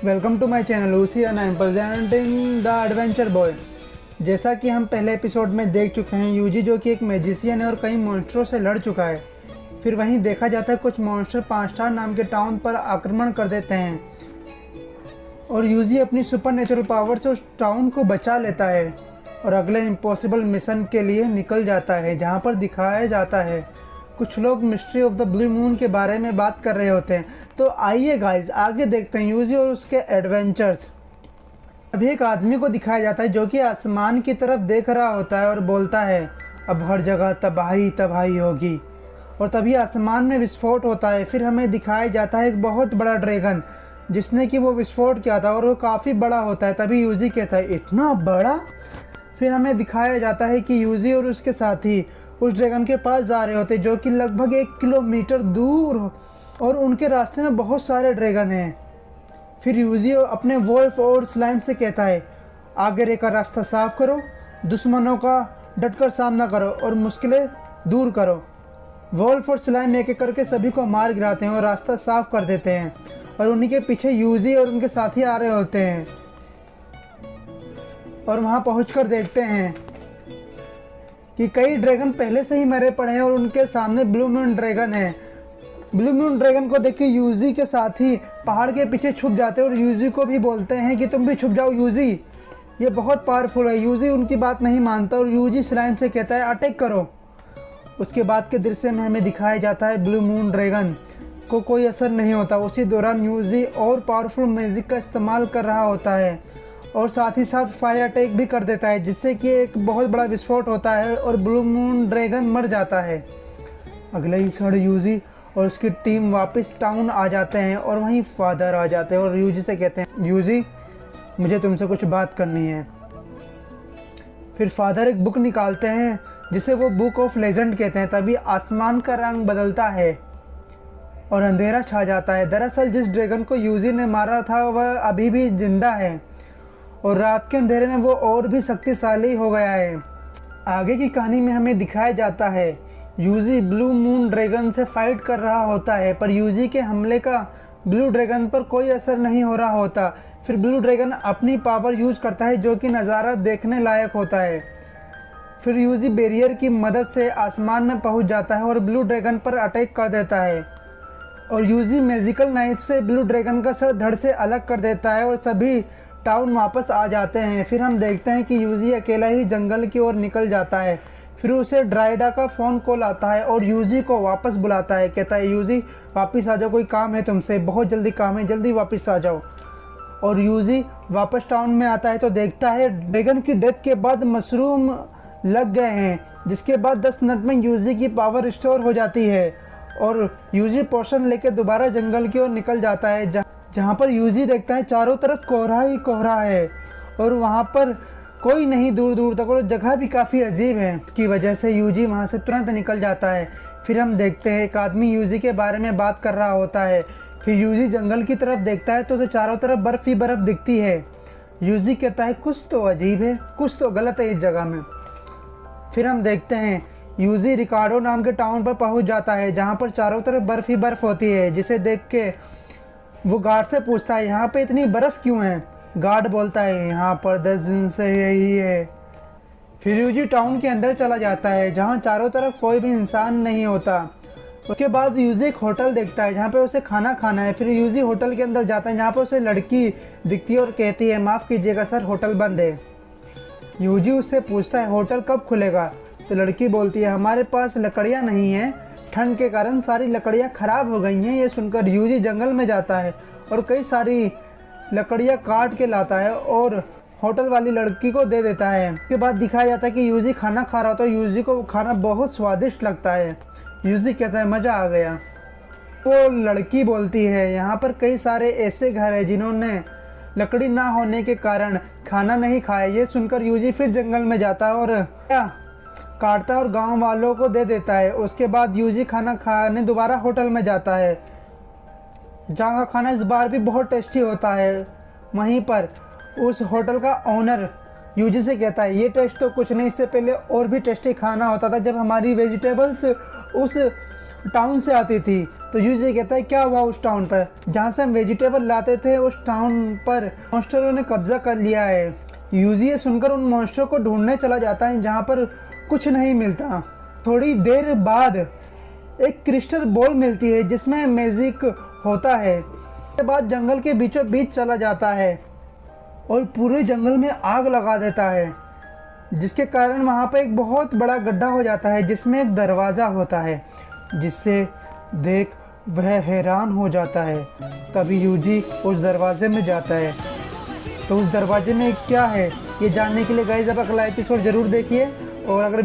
Welcome to my channel Lucy and I am presenting the adventure boy. जैसा कि हम पहले एपिसोड में देख चुके हैं, यूजी जो कि एक मैजिशियन है और कई मॉन्स्टरों से लड़ चुका है। फिर वहीं देखा जाता है कुछ मॉन्स्टर 5 स्टार नाम के टाउन पर आक्रमण कर देते हैं और यूजी अपनी सुपर नेचुरल पावर से उस टाउन को बचा लेता है और अगले इम्पॉसिबल मिशन के लिए निकल जाता है, जहाँ पर दिखाया जाता है कुछ लोग mystery of the blue moon के बारे में बात कर रहे होते हैं। तो आइए गाइस आगे देखते हैं यूजी और उसके एडवेंचर्स। अभी एक आदमी को दिखाया जाता है जो कि आसमान की तरफ देख रहा होता है और बोलता है अब हर जगह तबाही तबाही होगी, और तभी आसमान में विस्फोट होता है। फिर हमें दिखाया जाता है एक बहुत बड़ा ड्रैगन जिसने कि वो विस्फोट किया था और वो काफ़ी बड़ा होता है। तभी यूजी कहता है इतना बड़ा। फिर हमें दिखाया जाता है कि यूजी और उसके साथी उस ड्रैगन के पास जा रहे होते जो कि लगभग 1 किलोमीटर दूर और उनके रास्ते में बहुत सारे ड्रैगन हैं। फिर यूजी अपने वोल्फ और स्लाइम से कहता है आगे का रास्ता साफ करो, दुश्मनों का डटकर सामना करो और मुश्किलें दूर करो। वोल्फ और स्लाइम एक एक करके सभी को मार गिराते हैं और रास्ता साफ कर देते हैं और उन्हीं के पीछे यूजी और उनके साथी आ रहे होते हैं। और वहाँ पहुँचकर देखते हैं कि कई ड्रैगन पहले से ही मरे पड़े हैं और उनके सामने ब्लू मून ड्रैगन है। ब्लू मून ड्रैगन को देख के यूजी के साथी पहाड़ के पीछे छुप जाते हैं और यूजी को भी बोलते हैं कि तुम भी छुप जाओ यूजी, ये बहुत पावरफुल है। यूजी उनकी बात नहीं मानता और यूजी स्लाइम से कहता है अटैक करो। उसके बाद के दृश्य में हमें दिखाया जाता है ब्लू मून ड्रैगन को कोई असर नहीं होता। उसी दौरान यूजी और पावरफुल मैजिक का इस्तेमाल कर रहा होता है और साथ ही साथ फायर अटैक भी कर देता है, जिससे कि एक बहुत बड़ा विस्फोट होता है और ब्लू मून ड्रैगन मर जाता है। अगले ही क्षण यूजी और उसकी टीम वापस टाउन आ जाते हैं और वहीं फादर आ जाते हैं और यूजी से कहते हैं यूजी मुझे तुमसे कुछ बात करनी है। फिर फादर एक बुक निकालते हैं जिसे वो बुक ऑफ लेजेंड कहते हैं। तभी आसमान का रंग बदलता है और अंधेरा छा जाता है। दरअसल जिस ड्रैगन को यूजी ने मारा था वह अभी भी जिंदा है और रात के अंधेरे में वो और भी शक्तिशाली हो गया है। आगे की कहानी में हमें दिखाया जाता है यूजी ब्लू मून ड्रैगन से फाइट कर रहा होता है, पर यूजी के हमले का ब्लू ड्रैगन पर कोई असर नहीं हो रहा होता। फिर ब्लू ड्रैगन अपनी पावर यूज करता है जो कि नज़ारा देखने लायक होता है। फिर यूजी बैरियर की मदद से आसमान में पहुंच जाता है और ब्लू ड्रैगन पर अटैक कर देता है और यूजी मैजिकल नाइफ से ब्लू ड्रैगन का सर धड़ से अलग कर देता है और सभी टाउन वापस आ जाते हैं। फिर हम देखते हैं कि यूजी अकेला ही जंगल की ओर निकल जाता है। फिर उसे ड्राइडा का फ़ोन कॉल आता है और यूजी को वापस बुलाता है। कहता है यूजी वापस आ जाओ, कोई काम है तुमसे, बहुत जल्दी काम है, जल्दी वापस आ जाओ। और यूजी वापस टाउन में आता है तो देखता है ड्रैगन की डेथ के बाद मशरूम लग गए हैं, जिसके बाद 10 मिनट में यूजी की पावर रिस्टोर हो जाती है और यूजी पोर्शन लेके दोबारा जंगल की ओर निकल जाता है, जहाँ पर यूजी देखता है चारों तरफ कोहरा ही कोहरा है और वहाँ पर कोई नहीं दूर दूर तक, और जगह भी काफ़ी अजीब है। इसकी वजह से यूजी वहाँ से तुरंत निकल जाता है। फिर हम देखते हैं एक आदमी यूजी के बारे में बात कर रहा होता है। फिर यूजी जंगल की तरफ देखता है तो उसे चारों तरफ बर्फ़ ही बर्फ़ दिखती है। यूजी कहता है कुछ तो अजीब है, कुछ तो गलत है इस जगह में। फिर हम देखते हैं यूजी रिकार्डो नाम के टाउन पर पहुँच जाता है जहाँ पर चारों तरफ बर्फ़ ही बर्फ़ होती है, जिसे देख के वो गार्ड से पूछता है यहाँ पे इतनी बर्फ़ क्यों है। गार्ड बोलता है यहाँ पर 10 दिन से यही है। फिर यूजी टाउन के अंदर चला जाता है जहाँ चारों तरफ कोई भी इंसान नहीं होता। उसके बाद यूजी एक होटल देखता है जहाँ पे उसे खाना खाना है। फिर यूजी होटल के अंदर जाता है जहाँ पे उसे लड़की दिखती है और कहती है माफ़ कीजिएगा सर, होटल बंद है। यूजी उससे पूछता है होटल कब खुलेगा, तो लड़की बोलती है हमारे पास लकड़ियाँ नहीं हैं, ठंड के कारण सारी लकड़ियाँ ख़राब हो गई हैं। ये सुनकर यूजी जंगल में जाता है और कई सारी लकड़ियाँ काट के लाता है और होटल वाली लड़की को दे देता है। उसके बाद दिखाया जाता है कि यूजी खाना खा रहा होता है। यूजी को खाना बहुत स्वादिष्ट लगता है। यूजी कहता है मज़ा आ गया। वो लड़की बोलती है यहाँ पर कई सारे ऐसे घर हैं जिन्होंने लकड़ी ना होने के कारण खाना नहीं खाया। ये सुनकर यूजी फिर जंगल में जाता है और काटता है और गांव वालों को दे देता है। उसके बाद यूजी खाना खाने दोबारा होटल में जाता है जहाँ का खाना इस बार भी बहुत टेस्टी होता है। वहीं पर उस होटल का ओनर यूजी से कहता है ये टेस्ट तो कुछ नहीं, इससे पहले और भी टेस्टी खाना होता था जब हमारी वेजिटेबल्स उस टाउन से आती थी। तो यूजी कहता है क्या हुआ उस टाउन पर, जहाँ से हम वेजिटेबल लाते थे उस टाउन पर मॉन्स्टरों ने कब्जा कर लिया है। यूजी ये सुनकर उन मॉन्स्टरों को ढूंढने चला जाता है जहाँ पर कुछ नहीं मिलता। थोड़ी देर बाद एक क्रिस्टल बॉल मिलती है जिसमें मैजिक होता है। उसके बाद जंगल के बीचों बीच चला जाता है और पूरे जंगल में आग लगा देता है, जिसके कारण वहाँ पे एक बहुत बड़ा गड्ढा हो जाता है जिसमें एक दरवाज़ा होता है, जिससे देख वह हैरान हो जाता है। तभी यूजी उस दरवाजे में जाता है। तो उस दरवाजे में क्या है ये जानने के लिए गाइस आप अगला एपिसोड ज़रूर देखिए। और अगर